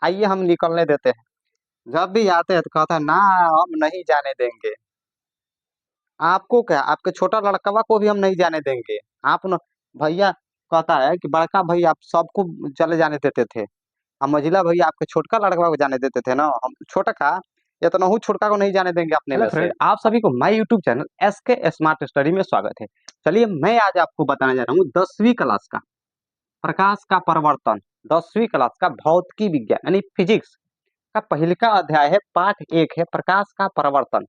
आइए हम निकलने देते हैं। जब भी आते हैं तो कहता है ना, हम नहीं जाने देंगे। आपको क्या, आपके छोटा लड़कवा को भी हम नहीं जाने देंगे। आप न भैया, कहता है कि बड़का भैया आप सबको चले जाने देते थे, हम मझिला भैया आपके छोटका लड़कवा को जाने देते थे ना, हम छोटा का या तो नहु छोटका को नहीं जाने देंगे अपने हेलो में से। फ्रेंड, आप सभी को my YouTube channel SK smart study में स्वागत है। चलिए मैं आज आपको बताने जा रहा हूँ 10वीं क्लास का प्रकाश का परिवर्तन, 10वीं क्लास का भौतिकी विज्ञान यानी फिजिक्स का पहले का अध्याय है, पाठ 1 है प्रकाश का परिवर्तन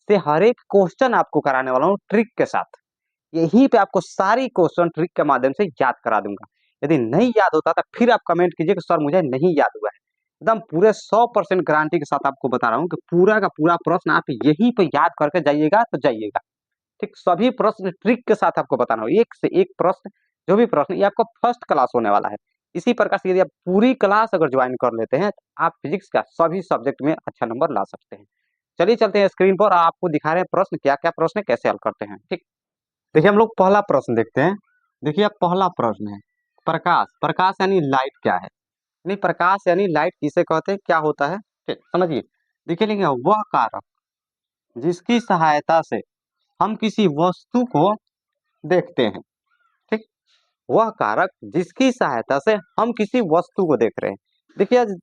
से हर एक क्वेश्चन आपको कराने वाला हूँ ट्रिक के साथ। यहीं पे आपको सारी क्वेश्चन ट्रिक के माध्यम से याद करा दूंगा। यदि नहीं याद होता तो फिर आप कमेंट कीजिए कि सर मुझे नहीं याद हुआ है। एकदम पूरे 100% गारंटी के साथ आपको बता रहा हूँ कि पूरा का पूरा प्रश्न आप यहीं पे याद करके जाइएगा तो जाइएगा। ठीक, सभी प्रश्न ट्रिक के साथ आपको बताना हो, एक से एक प्रश्न, जो भी प्रश्न, ये आपका फर्स्ट क्लास होने वाला है। इसी प्रकार से यदि आप पूरी क्लास अगर ज्वाइन कर लेते हैं तो आप फिजिक्स का सभी सब्जेक्ट में अच्छा नंबर ला सकते हैं। चलिए चलते हैं स्क्रीन पर, आपको दिखा रहे हैं प्रश्न, क्या क्या प्रश्न है, कैसे हल करते हैं। ठीक, देखिए हम लोग पहला प्रश्न देखते हैं। देखिए अब पहला प्रश्न है, प्रकाश, प्रकाश यानी लाइट क्या है? नहीं, प्रकाश यानी लाइट किसे कहते हैं, क्या होता है? ठीक, समझिए। देखिए लिखेंगे वह कारक जिसकी सहायता से हम किसी वस्तु को देखते हैं। ठीक, वह कारक जिसकी सहायता से हम किसी वस्तु को देख रहे हैं। देखिए आज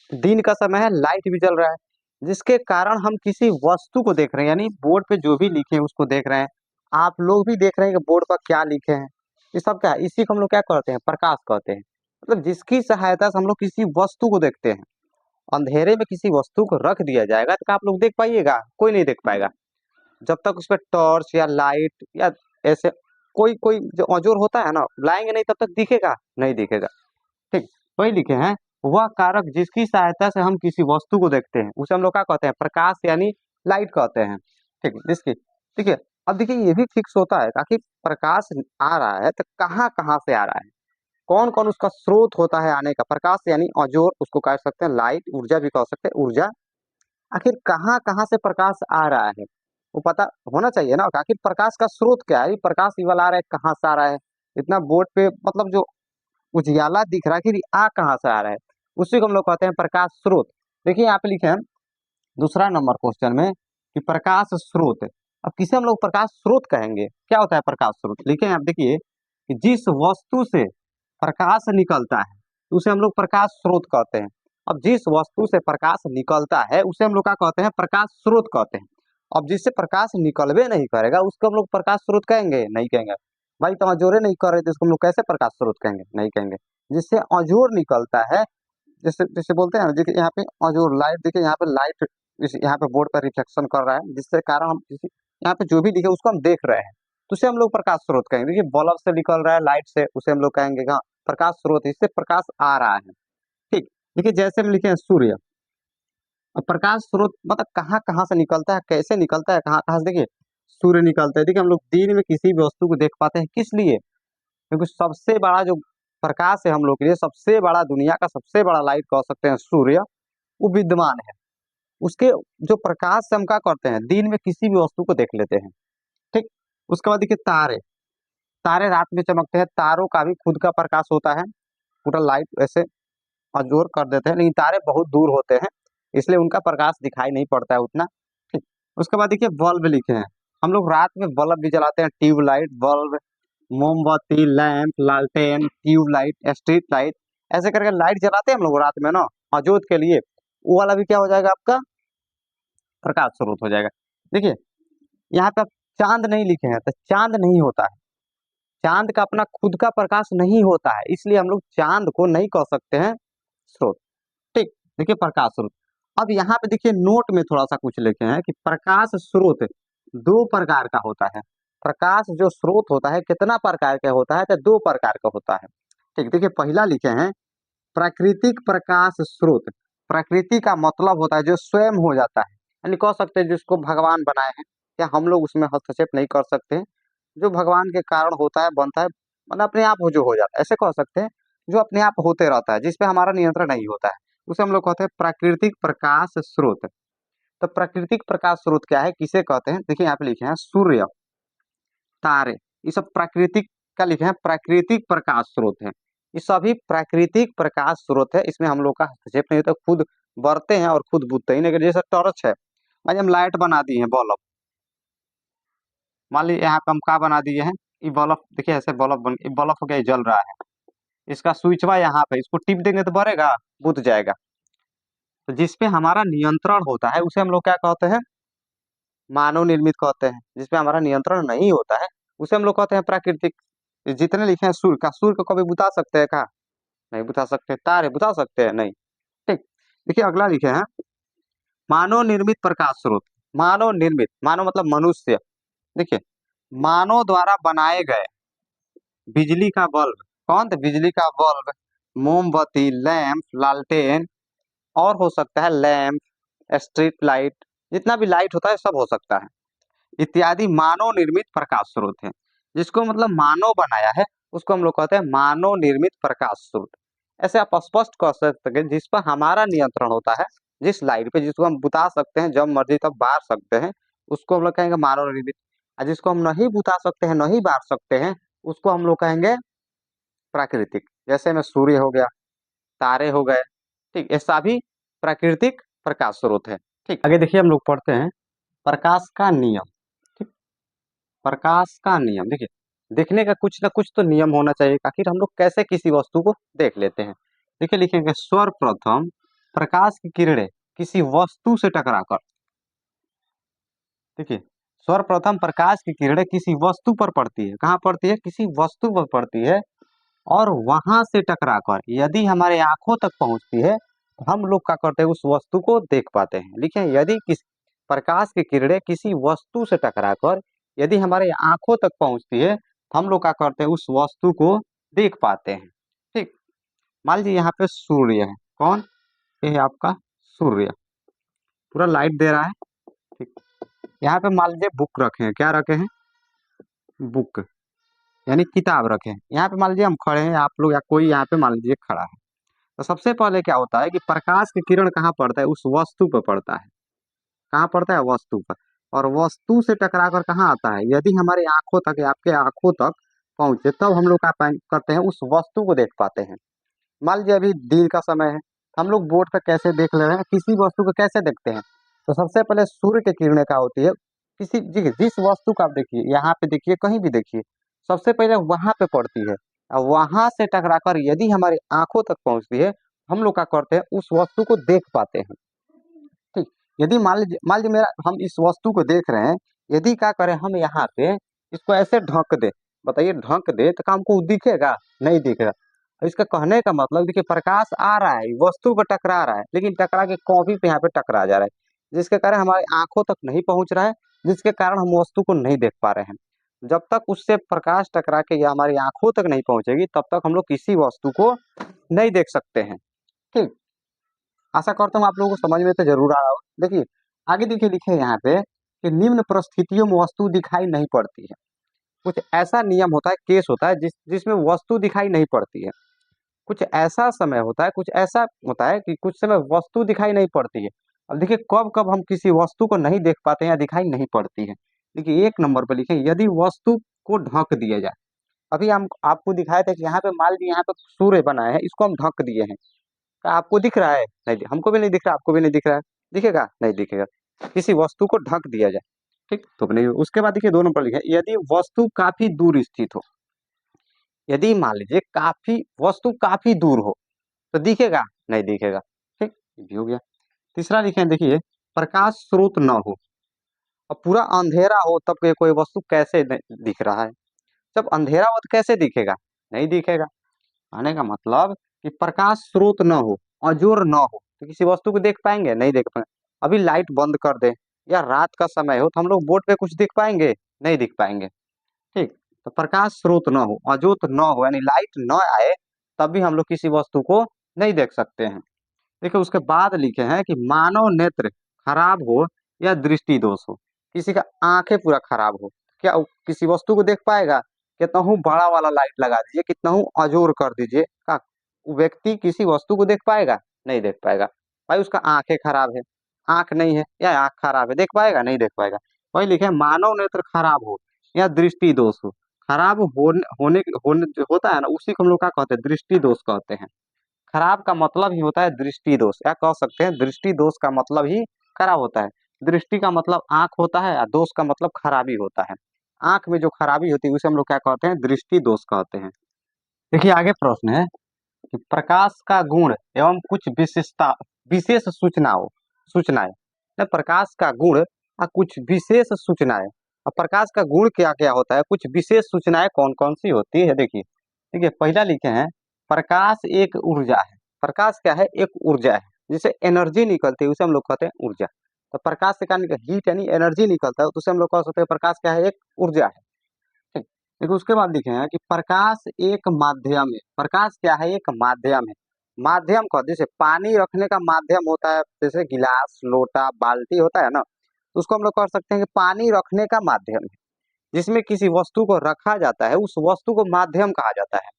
दिन का समय है, लाइट भी जल रहा है, जिसके कारण हम किसी वस्तु को देख रहे हैं, यानी बोर्ड पे जो भी लिखे हैं उसको देख रहे हैं। आप लोग भी देख रहे हैं कि बोर्ड पर क्या लिखे हैं। ये सब क्या है, इसी को हम लोग क्या कहते हैं, प्रकाश कहते हैं। मतलब जिसकी सहायता से हम लोग किसी वस्तु को देखते हैं। अंधेरे में किसी वस्तु को रख दिया जाएगा तो क्या आप लोग देख पाइएगा? कोई नहीं देख पाएगा। जब तक उसपे टॉर्च या लाइट या ऐसे कोई कोई जो औजूर होता है ना, लाएंगे नहीं तब तक दिखेगा नहीं दिखेगा। ठीक, वही लिखे हैं, वह कारक जिसकी सहायता से हम किसी वस्तु को देखते हैं उसे हम लोग क्या कहते हैं, प्रकाश यानी लाइट कहते हैं। ठीक, जिसकी, ठीक है। अब देखिए ये भी फिक्स होता है ताकि प्रकाश आ रहा है तो कहाँ कहाँ से आ रहा है, कौन कौन उसका स्रोत होता है आने का। प्रकाश यानी औजोर, उसको कह सकते हैं लाइट, ऊर्जा भी कह सकते हैं ऊर्जा। आखिर कहाँ कहाँ से प्रकाश आ रहा है वो पता होना चाहिए ना। आखिर प्रकाश का स्रोत क्या है, ये प्रकाश ये वाला आ रहा है कहाँ से आ रहा है, इतना बोर्ड पे मतलब जो उजियाला दिख रहा है कि आ कहाँ से आ रहा है, उसी को हम लोग कहते हैं प्रकाश स्रोत। देखिए यहाँ पे लिखे हैं दूसरा नंबर क्वेश्चन में कि प्रकाश स्रोत। अब किसे हम लोग प्रकाश स्रोत कहेंगे, क्या होता है प्रकाश स्रोत? लिखे हैं आप, देखिए कि जिस वस्तु से प्रकाश निकलता है उसे हम लोग प्रकाश स्रोत कहते हैं। अब जिस वस्तु से प्रकाश निकलता है उसे हम लोग क्या कहते हैं, प्रकाश स्रोत कहते हैं। अब जिससे प्रकाश निकलबे नहीं करेगा उसको हम लोग प्रकाश स्रोत कहेंगे? नहीं कहेंगे। भाई तो अजोरे नहीं कर रहे थे उसको हम लोग कैसे प्रकाश स्रोत कहेंगे? नहीं कहेंगे। जिससे अजोर निकलता है, जैसे जैसे बोलते हैं ना, देखिए यहाँ पे अजोर लाइट, देखिए यहाँ पे लाइट यहाँ पे बोर्ड पर रिफ्लेक्शन कर रहा है, जिससे कारण हम किसी यहाँ पे जो भी लिखे उसको हम देख रहे हैं, तो उसे हम लोग प्रकाश स्रोत कहेंगे। देखिए बल्ब से निकल रहा है लाइट से, उसे हम लोग कहेंगे हाँ प्रकाश स्रोत, इससे प्रकाश आ रहा है। ठीक, देखिए जैसे हम लिखे हैं सूर्य। अब प्रकाश स्रोत मतलब कहाँ कहाँ से निकलता है, कैसे निकलता है, कहाँ कहाँ से? देखिए सूर्य निकलता है। देखिए हम लोग दिन में किसी भी वस्तु को देख पाते हैं, किस लिए? क्योंकि सबसे बड़ा जो प्रकाश है हम लोग के लिए, सबसे बड़ा, दुनिया का सबसे बड़ा लाइट कह सकते हैं सूर्य, वो विद्यमान है। उसके जो प्रकाश से हम क्या करते हैं, दिन में किसी भी वस्तु को देख लेते हैं। ठीक, उसके बाद देखिए तारे, तारे रात में चमकते हैं, तारों का भी खुद का प्रकाश होता है, पूरा लाइट ऐसे अजोर कर देते हैं, लेकिन तारे बहुत दूर होते हैं इसलिए उनका प्रकाश दिखाई नहीं पड़ता है उतना। ठीक, उसके बाद देखिए बल्ब लिखे हैं। हम लोग रात में बल्ब भी जलाते हैं, ट्यूबलाइट, बल्ब, मोमबत्ती, लैंप, लालटेन, ट्यूबलाइट, स्ट्रीट लाइट, ऐसे करके लाइट जलाते हैं हम लोग रात में ना, अजोत के लिए। वो वाला भी क्या हो जाएगा, आपका प्रकाश स्रोत हो जाएगा। देखिए यहाँ पे आप चांद नहीं लिखे हैं तो चांद नहीं होता है, चांद का अपना खुद का प्रकाश नहीं होता है, इसलिए हम लोग चांद को नहीं कह सकते हैं स्रोत। ठीक, देखिए प्रकाश स्रोत। अब यहाँ पे देखिए नोट में थोड़ा सा कुछ लिखे हैं कि प्रकाश स्रोत दो प्रकार का होता है। प्रकाश जो स्रोत होता है कितना प्रकार का होता है, तो दो प्रकार का होता है। ठीक, देखिए पहला लिखे हैं प्राकृतिक प्रकाश स्रोत। प्रकृति का मतलब होता है जो स्वयं हो जाता है, यानी कह सकते हैं जिसको भगवान बनाए हैं, या हम लोग उसमें हस्तक्षेप नहीं कर सकते हैं, जो भगवान के कारण होता है, बनता है, मतलब अपने आप हो जो हो जाता है, ऐसे कह सकते हैं। जो अपने आप होते रहता है, जिसपे हमारा नियंत्रण नहीं होता है, उसे हम लोग कहते हैं प्राकृतिक प्रकाश स्रोत। तो प्राकृतिक प्रकाश स्रोत क्या है, किसे कहते हैं? देखिए यहाँ पे लिखे हैं सूर्य, तारे, ये सब प्राकृतिक का लिखे हैं, प्राकृतिक प्रकाश स्रोत है। ये सभी प्राकृतिक प्रकाश स्रोत है, इसमें हम लोग का हस्तक्षेप नहीं होता, खुद बढ़ते हैं और खुद बुझते हैं। इन्हें जैसे टॉर्च है, आज हम लाइट बना दिए हैं, बल्ब, मान लीजिए यहाँ हम का बना दिए हैं, ये बल्ब देखिए ऐसे बल्ब बन, ये बल्ब हो गया, ये जल रहा है, इसका स्विचवा यहाँ पे, इसको टिप देंगे तो बढ़ेगा, बुझ जाएगा। तो जिसपे हमारा नियंत्रण होता है उसे हम लोग क्या कहते हैं, मानव निर्मित कहते हैं। जिसपे हमारा नियंत्रण नहीं होता है उसे हम लोग कहते हैं प्राकृतिक। जितने लिखे हैं सूर्य का, सूर्य को कभी बुझा सकते हैं का, नहीं बुझा सकते। तारे बुझा सकते हैं, नहीं। ठीक, देखिए अगला लिखे हैं मानव निर्मित प्रकाश स्रोत। मानव निर्मित, मानव मतलब मनुष्य। देखिए मानव द्वारा बनाए गए बिजली का बल्ब, कौन थे, बिजली का बल्ब, मोमबत्ती, लैंप, लालटेन, और हो सकता है लैंप, स्ट्रीट लाइट, जितना भी लाइट होता है सब हो सकता है, इत्यादि मानव निर्मित प्रकाश स्रोत है। जिसको मतलब मानव बनाया है उसको हम लोग कहते हैं मानव निर्मित प्रकाश स्रोत। ऐसे आप स्पष्ट कह सकते हैं जिस पर हमारा नियंत्रण होता है, जिस लाइट पे, जिसको हम बुता सकते हैं जब मर्जी तब बार सकते हैं, उसको हम लोग कहेंगे मानव निर्मित। और जिसको हम नहीं बुता सकते हैं, नहीं बार सकते हैं, उसको हम लोग कहेंगे प्राकृतिक। जैसे में सूर्य हो गया, तारे हो गए, ठीक, ये सभी प्राकृतिक प्रकाश स्रोत है। ठीक, आगे देखिए हम लोग पढ़ते हैं प्रकाश का नियम। ठीक, प्रकाश का नियम, देखिए देखने का कुछ ना कुछ तो नियम होना चाहिए, आखिर हम लोग कैसे किसी वस्तु को देख लेते हैं। देखिए लिखेंगे सर्वप्रथम प्रकाश की किरणें किसी वस्तु से टकराकर, देखिए सर्वप्रथम प्रकाश की किरणें किसी वस्तु पर पड़ती है, कहाँ पड़ती है, किसी वस्तु पर पड़ती है, और वहां से टकराकर यदि हमारे आंखों तक पहुंचती है तो हम लोग क्या करते हैं, उस वस्तु को देख पाते हैं। लिखें यदि किस प्रकाश की किरणें किसी वस्तु से टकराकर यदि हमारे आंखों तक पहुंचती है तो हम लोग क्या करते हैं, उस वस्तु को देख पाते हैं। ठीक, मान लीजिए यहाँ पे सूर्य है, कौन, ये है आपका सूर्य, पूरा लाइट दे रहा है। ठीक, यहाँ पे मान लीजिए बुक रखे हैं, क्या रखे हैं, बुक यानी किताब रखे हैं। यहाँ पे मान लीजिए हम खड़े हैं, आप लोग या कोई यहाँ पे मान लीजिए खड़ा है। तो सबसे पहले क्या होता है कि प्रकाश की किरण कहाँ पड़ता है, उस वस्तु पर पड़ता है। कहाँ पड़ता है, वस्तु पर, और वस्तु से टकराकर कहाँ आता है, यदि हमारी आंखों तक या आपके आंखों तक पहुंचे तब हम लोग क्या करते हैं, उस वस्तु को देख पाते हैं। मान लीजिए अभी दिन का समय है, हम लोग बोर्ड पे कैसे देख ले रहे हैं, किसी वस्तु को कैसे देखते हैं, तो सबसे पहले सूर्य की किरणें क्या होती है, किसी जिस वस्तु का आप देखिए, यहाँ पे देखिए, कहीं भी देखिए, सबसे पहले वहां पे पड़ती है, और वहां से टकराकर यदि हमारी आंखों तक पहुंचती है हम लोग क्या करते हैं, उस वस्तु को देख पाते हैं। ठीक, यदि मान लीजिए मेरा, हम इस वस्तु को देख रहे हैं, यदि क्या करें हम यहाँ पे इसको ऐसे ढक दे, बताइए ढक दे तो हमको दिखेगा, नहीं दिखेगा। इसका कहने का मतलब देखिए प्रकाश आ रहा है, वस्तु पर टकरा रहा है, लेकिन टकरा के कॉपी पे यहाँ पे टकरा जा रहा है, जिसके कारण हमारी आंखों तक नहीं पहुंच रहा है, जिसके कारण हम वस्तु को नहीं देख पा रहे हैं। जब तक उससे प्रकाश टकरा के या हमारी आंखों तक नहीं पहुंचेगी तब तक हम लोग किसी वस्तु को नहीं देख सकते हैं। ठीक, आशा करता हूँ आप लोगों को समझ में तो जरूर आ रहा हो। देखिए आगे देखिए लिखे हैं यहाँ पे कि निम्न परिस्थितियों में वस्तु दिखाई नहीं पड़ती है। कुछ ऐसा नियम होता है, केस होता है जिसमें वस्तु दिखाई नहीं पड़ती है। कुछ ऐसा समय होता है, कुछ ऐसा होता है कि कुछ समय वस्तु दिखाई नहीं पड़ती है। अब देखिए कब कब हम किसी वस्तु को नहीं देख पाते हैं या दिखाई नहीं पड़ती है। देखिए एक नंबर पर लिखे यदि वस्तु को ढक दिया जाए। अभी हम आपको दिखाए थे कि यहाँ पे मान लीजिए यहाँ पे सूर्य बना है, इसको हम ढक दिए हैं, क्या आपको दिख रहा है, नहीं, हमको भी नहीं दिख रहा, आपको भी नहीं दिख रहा है, दिखेगा, नहीं दिखेगा। किसी वस्तु को ढक दिया जाए, ठीक, तो नहीं। उसके बाद देखिए 2 नंबर लिखे यदि वस्तु काफी दूर स्थित हो। यदि मान लीजिए काफी वस्तु काफी दूर हो तो दिखेगा, नहीं दिखेगा। ठीक, ये भी हो गया। तीसरा लिखे देखिए प्रकाश स्रोत न हो, और पूरा अंधेरा हो तब कोई वस्तु कैसे दिख रहा है, जब अंधेरा हो तो कैसे दिखेगा, नहीं दिखेगा। आने का मतलब कि प्रकाश स्रोत न हो, अजोर न हो तो किसी वस्तु को देख पाएंगे, नहीं देख पाएंगे। अभी लाइट बंद कर दे या रात का समय हो तो हम लोग बोर्ड पे कुछ दिख पाएंगे, नहीं दिख पाएंगे। ठीक, तो प्रकाश स्रोत न हो, अजोत न हो, यानी लाइट न आए तब भी हम लोग किसी वस्तु को नहीं देख सकते हैं। देखिए उसके बाद लिखे हैं कि मानव नेत्र खराब हो या दृष्टि दोष हो, किसी का आंखें पूरा खराब हो, क्या वो किसी वस्तु को देख पाएगा, कितना हूँ बड़ा वाला लाइट लगा दीजिए, कितना हूँ अजोर कर दीजिए, का वो व्यक्ति किसी वस्तु को देख पाएगा, नहीं देख पाएगा। भाई उसका आंखें खराब है, आंख नहीं है या आंख खराब है, देख पाएगा, नहीं देख पाएगा। वही लिखे मानव नेत्र खराब हो या दृष्टि दोष हो, खराब होने जो होता है ना, उसी को हम लोग क्या कहते हैं, दृष्टि दोष कहते हैं। खराब का मतलब ही होता है दृष्टि दोष, या कह सकते हैं दृष्टि दोष का मतलब ही खराब होता है। दृष्टि का मतलब आंख होता है, और दोष का मतलब खराबी होता है। आंख में जो खराबी होती है उसे हम लोग क्या कहते हैं, दृष्टि दोष कहते हैं। देखिए आगे प्रश्न है कि प्रकाश का गुण एवं कुछ विशेषता, विशेष सूचनाएं प्रकाश का गुण और कुछ विशेष सूचनाएं। और प्रकाश का गुण क्या क्या होता है, कुछ विशेष सूचनाएं कौन कौन सी होती है, देखिए। देखिए पहला लिखे हैं, प्रकाश एक ऊर्जा है। प्रकाश क्या है, एक ऊर्जा है, जिसे एनर्जी निकलती है उसे हम लोग कहते हैं ऊर्जा। तो प्रकाश से क्या हीट यानी एनर्जी निकलता है, तो उसे हम लोग कह सकते हैं प्रकाश क्या है, एक ऊर्जा है। ठीक। देखो उसके बाद लिखे हैं कि प्रकाश एक माध्यम है। प्रकाश क्या है, एक माध्यम है। माध्यम का जैसे पानी रखने का माध्यम होता है, जैसे गिलास, लोटा, बाल्टी होता है ना, तो उसको हम लोग कह सकते हैं कि पानी रखने का माध्यम है। जिसमें किसी वस्तु को रखा जाता है, उस वस्तु को माध्यम कहा जाता है।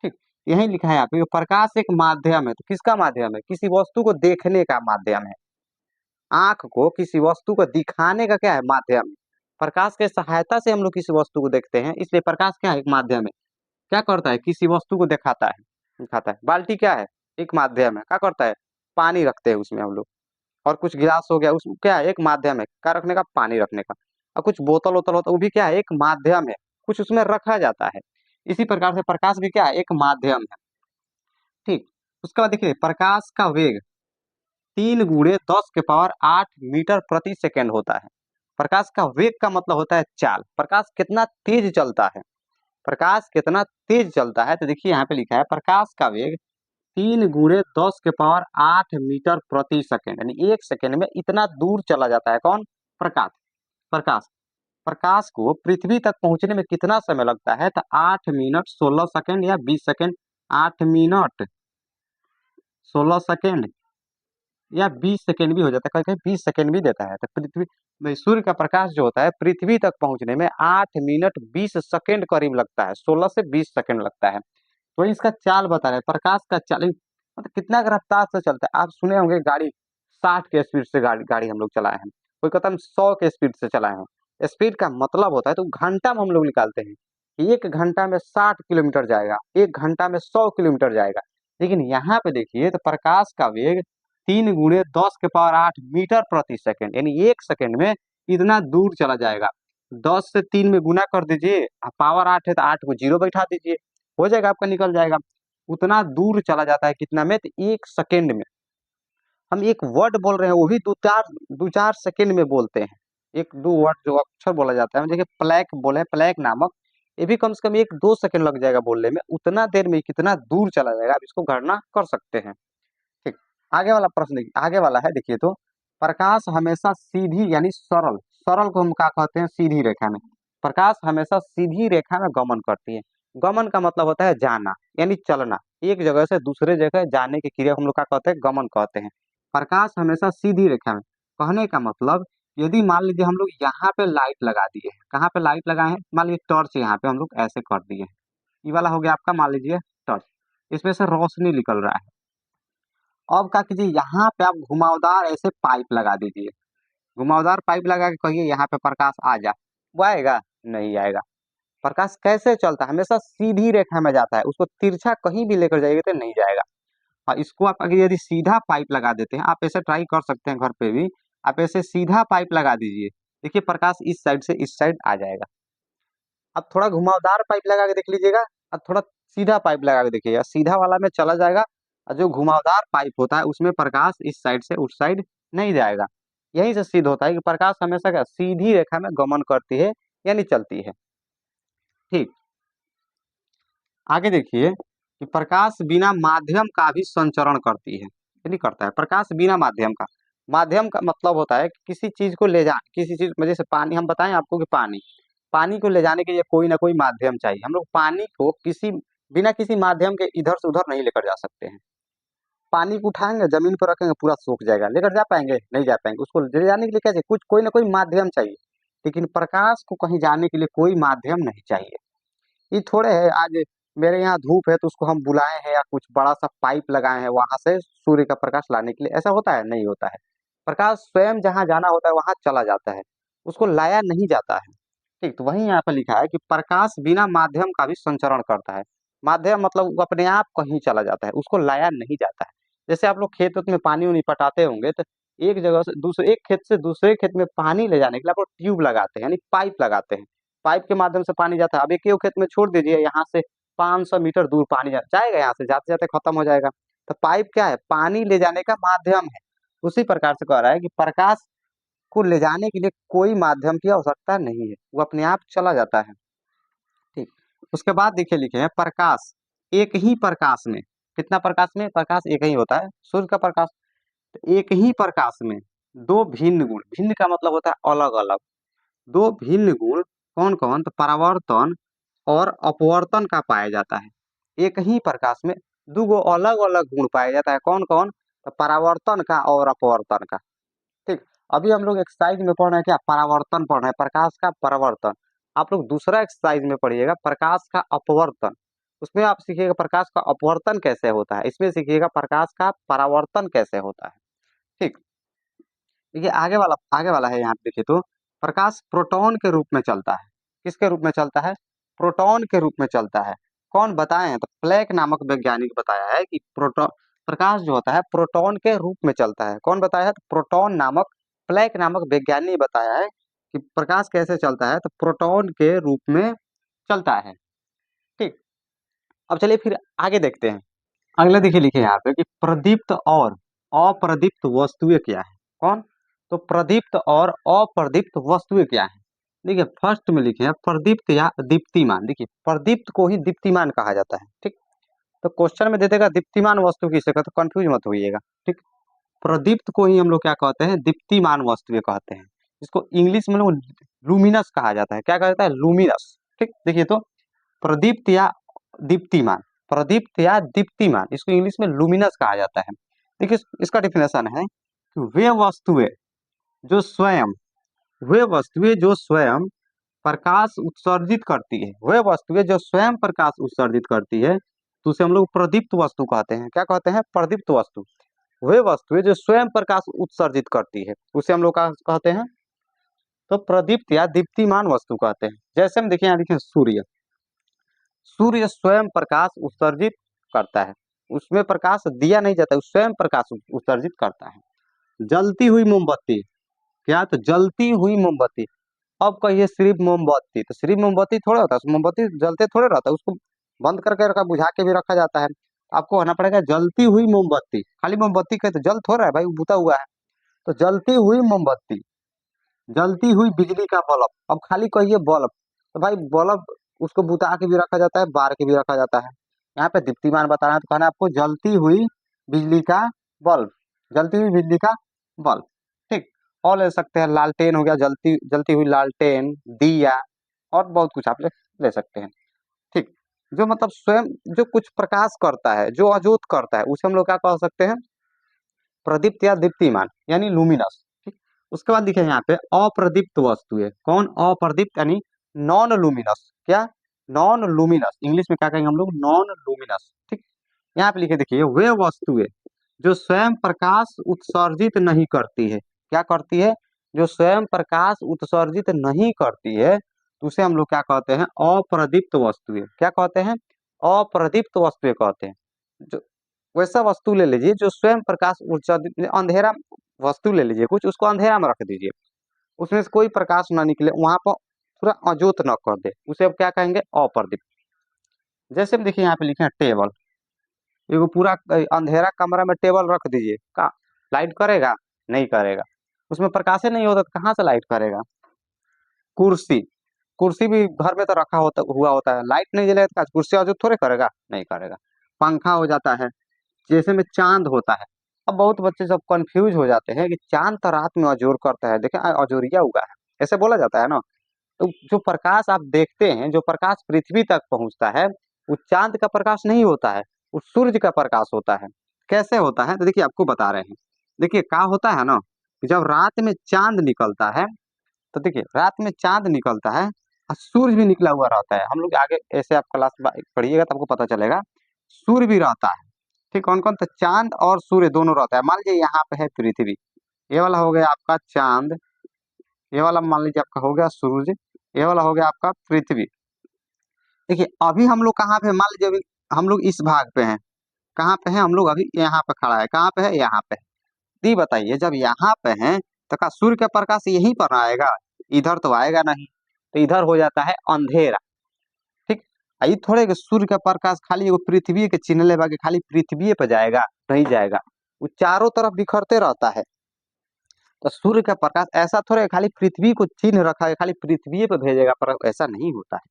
ठीक। यही लिखा है यहाँ पे, प्रकाश एक माध्यम है। तो किसका माध्यम है, किसी वस्तु को देखने का माध्यम है। आंख को किसी वस्तु को दिखाने का क्या है, माध्यम है। प्रकाश के सहायता से हम लोग किसी वस्तु को देखते हैं, इसलिए प्रकाश क्या है, एक माध्यम है। क्या करता है, किसी वस्तु को दिखाता है। बाल्टी क्या है, एक माध्यम है। क्या करता है, पानी रखते हैं उसमें हम लोग। और कुछ गिलास हो गया, उसमें क्या है, एक माध्यम है, क्या रखने का, पानी रखने का। और कुछ बोतल वोतल होता है, वो भी क्या है, एक माध्यम है, कुछ उसमें रखा जाता है। इसी प्रकार से प्रकाश भी क्या है, एक माध्यम है। ठीक। उसके बाद देखिए, प्रकाश का वेग 3 × 10⁸ होता है। प्रकाश का वेग का मतलब होता है चाल, प्रकाश कितना तेज चलता है। प्रकाश कितना तेज चलता है, तो देखिए यहाँ पे लिखा है, प्रकाश का वेग 3 × 10⁸ यानी 1 सेकेंड में इतना दूर चला जाता है। कौन, प्रकाश। प्रकाश प्रकाश को पृथ्वी तक पहुंचने में कितना समय लगता है, तो 8 मिनट 16 सेकेंड या 20 सेकेंड। 8 मिनट 16 सेकेंड या 20 सेकेंड भी हो जाता है, कहीं कहीं 20 सेकेंड भी देता है। तो पृथ्वी में सूर्य का प्रकाश जो होता है, पृथ्वी तक पहुंचने में 8 मिनट 20 सेकेंड करीब लगता है, 16 से 20 सेकेंड लगता है। तो इसका चाल बता रहे हैं, प्रकाश का चाल मतलब कितना रफ्तार से चलता है। आप सुने होंगे गाड़ी 60 के स्पीड से गाड़ी हम लोग चलाए हैं, कोई कहता है हम 100 के स्पीड से चलाए हैं। स्पीड का मतलब होता है, तो घंटा में हम लोग निकालते हैं कि 1 घंटा में 60 किलोमीटर जाएगा, 1 घंटा में 100 किलोमीटर जाएगा। लेकिन यहाँ पे देखिए, तो प्रकाश का वेग 3 × 10⁸ यानी 1 सेकेंड में इतना दूर चला जाएगा। 10 से 3 में गुना कर दीजिए, पावर 8 है तो 8 को 0 बैठा दीजिए, हो जाएगा, आपका निकल जाएगा। उतना दूर चला जाता है कितना में, तो 1 सेकेंड में। हम एक वर्ड बोल रहे हैं, वो भी दो चार सेकेंड में बोलते हैं। एक दो वर्ड जो अक्षर बोला जाता है, जैसे प्लैक बोले, प्लैक नामक, ये भी कम से कम 1-2 सेकेंड लग जाएगा बोलने में। उतना देर में कितना दूर चला जाएगा, आप इसको गणना कर सकते हैं। ठीक। आगे वाला प्रश्न देखिए, आगे वाला है, देखिए तो, प्रकाश हमेशा सीधी यानी सरल, सरल को हम क्या कहते हैं, सीधी रेखा में। प्रकाश हमेशा सीधी रेखा में गमन करती है। गमन का मतलब होता है जाना यानी चलना, एक जगह से दूसरे जगह जाने की क्रिया को हम लोग क्या कहते हैं, गमन कहते हैं। प्रकाश हमेशा सीधी रेखा में, कहने का मतलब, यदि मान लीजिए हम लोग यहाँ पे लाइट लगा दिए हैं, कहाँ पे लाइट लगाए हैं, मान लीजिए टॉर्च यहाँ पे हम लोग ऐसे कर दिए हैं। ये वाला हो गया आपका, मान लीजिए टॉर्च, इसमें से रोशनी निकल रहा है। अब क्या कीजिए, यहाँ पे आप घुमावदार ऐसे पाइप लगा दीजिए। घुमावदार पाइप लगा के कहिए यहाँ पे प्रकाश आ जा, वो आएगा, नहीं आएगा। प्रकाश कैसे चलता है, हमेशा सीधी रेखा में जाता है, उसको तिरछा कहीं भी लेकर जाइए तो नहीं जाएगा। और इसको आप अगर यदि सीधा पाइप लगा देते हैं, आप ऐसे ट्राई कर सकते हैं घर पे भी, आप ऐसे सीधा पाइप लगा दीजिए, देखिए प्रकाश इस साइड से इस साइड आ जाएगा। अब थोड़ा घुमावदार पाइप लगा के देख लीजिएगा, अब थोड़ा सीधा पाइप लगा के देखिएगा, सीधा वाला में चला जाएगा, और जो घुमावदार पाइप होता है उसमें प्रकाश इस साइड से उस साइड नहीं जाएगा। यही से सिद्ध होता है कि प्रकाश हमेशा क्या, सीधी रेखा में गमन करती है यानी चलती है। ठीक। आगे देखिए कि प्रकाश बिना माध्यम का भी संचरण करती है, नहीं करता है। प्रकाश बिना माध्यम का, माध्यम का मतलब होता है कि किसी चीज को ले जा, किसी चीज में, जैसे पानी, हम बताएं आपको कि पानी, पानी को ले जाने के लिए कोई ना कोई माध्यम चाहिए। हम लोग पानी को किसी, बिना किसी माध्यम के इधर से उधर नहीं लेकर जा सकते हैं। पानी को उठाएंगे, जमीन पर रखेंगे, पूरा सूख जाएगा, लेकर जा पाएंगे, नहीं जा पाएंगे। उसको ले जाने के लिए क्या चाहिए, कुछ कोई ना कोई माध्यम चाहिए। लेकिन प्रकाश को कहीं जाने के लिए कोई माध्यम नहीं चाहिए। ये थोड़े है आज मेरे यहाँ धूप है तो उसको हम बुलाए हैं, या कुछ बड़ा सा पाइप लगाए हैं वहां से सूर्य का प्रकाश लाने के लिए, ऐसा होता है, नहीं होता है। प्रकाश स्वयं जहां जाना होता है वहां चला जाता है, उसको लाया नहीं जाता है। ठीक, तो वहीं यहाँ पे लिखा है कि प्रकाश बिना माध्यम का भी संचरण करता है। माध्यम मतलब वो अपने आप कहीं चला जाता है, उसको लाया नहीं जाता है। जैसे आप लोग खेत वेत में पानी उनी पटाते होंगे तो एक जगह से दूसरे एक खेत से दूसरे खेत में पानी ले जाने के लिए आप लोग ट्यूब लगाते हैं, यानी पाइप लगाते हैं। पाइप के माध्यम से पानी जाता है। अब एक ही खेत में छोड़ दीजिए, यहाँ से 500 मीटर दूर पानी जाएगा, यहाँ से जाते जाते खत्म हो जाएगा। तो पाइप क्या है? पानी ले जाने का माध्यम है। उसी प्रकार से कह रहा है कि प्रकाश को ले जाने के लिए कोई माध्यम की आवश्यकता नहीं है, वो अपने आप चला जाता है। ठीक, उसके बाद देखिए लिखे हैं प्रकाश एक ही प्रकाश में, कितना प्रकाश में? प्रकाश एक ही होता है, सूर्य का प्रकाश। तो एक ही प्रकाश में दो भिन्न गुण, भिन्न का मतलब होता है अलग अलग, दो भिन्न गुण कौन कौन? तो परावर्तन और अपवर्तन का पाया जाता है। एक ही प्रकाश में दो गो अलग अलग गुण पाया जाता है, कौन कौन? तो परावर्तन का और अपवर्तन का। ठीक, अभी हम लोग एक्सरसाइज में पढ़ रहे हैं क्या? परावर्तन पढ़ रहे हैं, प्रकाश का परावर्तन। आप लोग दूसरा एक्सरसाइज में पढ़िएगा प्रकाश का अपवर्तन। उसमें आप सीखिएगा प्रकाश का अपवर्तन कैसे होता है, इसमें सीखिएगा प्रकाश का परावर्तन कैसे होता है। ठीक, देखिए आगे वाला है यहाँ पे देखिए तो प्रकाश प्रोटॉन के रूप में चलता है। किसके रूप में चलता है? प्रोटॉन के रूप में चलता है। कौन बताए हैं? तो प्लैंक नामक वैज्ञानिक बताया है कि प्रोटॉन, प्रकाश जो होता है प्रोटॉन के रूप में चलता है। कौन बताया है? तो प्रोटॉन नामक, प्लैंक नामक वैज्ञानिक ने बताया है कि प्रकाश कैसे चलता है, तो प्रोटॉन के रूप में चलता है। ठीक, अब चलिए फिर आगे देखते हैं। अगला देखिए लिखे यहाँ पे कि प्रदीप्त और अप्रदीप्त वस्तुएं क्या है? कौन? तो प्रदीप्त और अप्रदीप्त वस्तुएं क्या है? देखिए फर्स्ट में लिखे हैं प्रदीप्त या दीप्तिमान। देखिए प्रदीप्त को ही दीप्तिमान कहा जाता है। ठीक, तो क्वेश्चन में दे देगा दीप्तिमान वस्तु किसे कहते, तो कंफ्यूज मत होइएगा। ठीक, प्रदीप्त को ही हम लोग क्या कहते हैं? दीप्तिमान वस्तुएं कहते हैं। इसको इंग्लिश में लोग लूमिनस कहा जाता है। क्या कहा जाता है? लूमिनस। ठीक, देखिए तो प्रदीप्त या दीप्तिमान, प्रदीप्त या दीप्तिमान, इसको इंग्लिश में लुमिनस कहा जाता है। देखिए इसका डिफिनेशन है कि वे वस्तुएं जो स्वयं प्रकाश उत्सर्जित करती है, वे वस्तुएं जो स्वयं प्रकाश उत्सर्जित करती है, तो उसे हम लोग प्रदीप्त वस्तु कहते हैं। क्या कहते हैं? प्रदीप्त वस्तु। वे वस्तुएं जो स्वयं प्रकाश उत्सर्जित करती है उसे हम लोग क्या कहते हैं? तो प्रदीप्त या दीप्तिमान वस्तु कहते हैं। जैसे हम देखिए यहाँ लिखे सूर्य, सूर्य स्वयं प्रकाश उत्सर्जित करता है, उसमें प्रकाश दिया नहीं जाता, स्वयं प्रकाश उत्सर्जित करता है। जलती हुई मोमबत्ती, क्या? तो जलती हुई मोमबत्ती। अब कहिए सिर्फ मोमबत्ती, तो सिर्फ मोमबत्ती थोड़ा होता है, मोमबत्ती जलते थोड़े रहता है, उसको बंद करके रखा, बुझा के भी रखा जाता है। आपको होना पड़ेगा जलती हुई मोमबत्ती। खाली मोमबत्ती कहे तो जल थोड़ा है भाई, वो बुता हुआ है। तो जलती हुई मोमबत्ती, जलती हुई बिजली का बल्ब। अब खाली कहिए बल्ब, तो भाई बल्ब उसको बुता के भी रखा जाता है, बार के भी रखा जाता है। यहाँ पे दीप्तिमान बताना है तो कहना है आपको जलती हुई बिजली का बल्ब, जलती हुई बिजली का बल्ब। ठीक, और ले सकते हैं लालटेन हो गया, जलती जलती हुई लालटेन, दिया, और बहुत कुछ आप ले सकते हैं। ठीक, जो मतलब स्वयं जो कुछ प्रकाश करता है, जो अजोत करता है, उसे हम लोग क्या कह सकते हैं? प्रदीप्त या दीप्तिमान, यानी लुमिनस। ठीक, उसके बाद देखिए यहाँ पे अप्रदीप्त वस्तुएं। कौन? अप्रदीप्त यानी नॉन लुमिनस। क्या? नॉन लुमिनस, इंग्लिश में क्या कहेंगे हम लोग? Non luminous. ठीक, यहाँ पे लिखे देखिए वे वस्तुएं जो स्वयं प्रकाश उत्सर्जित नहीं करती है। क्या करती है? जो स्वयं प्रकाश उत्सर्जित नहीं करती है, तो उसे हम लोग क्या कहते हैं? अप्रदीप्त वस्तुएं। क्या कहते हैं? अप्रदीप्त वस्तुएं कहते हैं। जो वैसा वस्तु ले लीजिए जो स्वयं प्रकाश उत्सर्जित, अंधेरा वस्तु ले लीजिए कुछ, उसको अंधेरा में रख दीजिए, उसमें से कोई प्रकाश ना निकले, वहां पर पूरा अजोत न कर दे, उसे अब क्या कहेंगे? अप्रदीप्त। जैसे हम देखिए यहाँ पे लिखे हैं टेबल, एगो पूरा अंधेरा कमरा में टेबल रख दीजिए, का लाइट करेगा? नहीं करेगा, उसमें प्रकाश ही नहीं होता तो कहाँ से लाइट करेगा? कुर्सी, कुर्सी भी घर में तो रखा होता हुआ होता है, लाइट नहीं जलेगा तो कुर्सी अजोत थोड़े करेगा? नहीं करेगा। पंखा हो जाता है, जैसे में चांद होता है। अब बहुत बच्चे सब कंफ्यूज हो जाते हैं कि चांद तो रात में अजोर करता है, देखें अजोरिया हुआ है, ऐसे बोला जाता है ना। तो जो प्रकाश आप देखते हैं, जो प्रकाश पृथ्वी तक पहुंचता है, वो चांद का प्रकाश नहीं होता है, वो सूर्य का प्रकाश होता है। कैसे होता है? तो देखिए आपको बता रहे हैं। देखिए क्या होता है ना, कि जब रात में चांद निकलता है, तो देखिए रात में चांद निकलता है और सूर्य भी निकला हुआ रहता है। हम लोग आगे ऐसे आप क्लास पढ़िएगा तो आपको पता चलेगा, सूर्य भी रहता है। ठीक, कौन कौन? तो चांद और सूर्य दोनों रहता है। मान लीजिए यहाँ पे है पृथ्वी, ये वाला हो गया आपका चांद, ये वाला मान लीजिए आपका हो गया सूरज, ये वाला हो गया आपका पृथ्वी। देखिए अभी हम लोग कहाँ पे, मान लीजिए अभी हम लोग इस भाग पे हैं, कहाँ पे हैं हम लोग, अभी यहाँ पे खड़ा है, कहाँ पे है, यहाँ पे। दी बताइए जब यहाँ पे हैं तो क्या सूर्य का प्रकाश यहीं पर आएगा, इधर तो आएगा नहीं, तो इधर हो जाता है अंधेरा। ठीक, ये थोड़े कि सूर्य का प्रकाश खाली एगो पृथ्वी के चिन्ह लेबा के खाली पृथ्वी पे जाएगा, नहीं जाएगा, वो चारों तरफ बिखरते रहता है। तो सूर्य का प्रकाश ऐसा थोड़े खाली पृथ्वी को चिन्ह रखा है, खाली पृथ्वी पे भेजेगा, पर ऐसा नहीं होता है।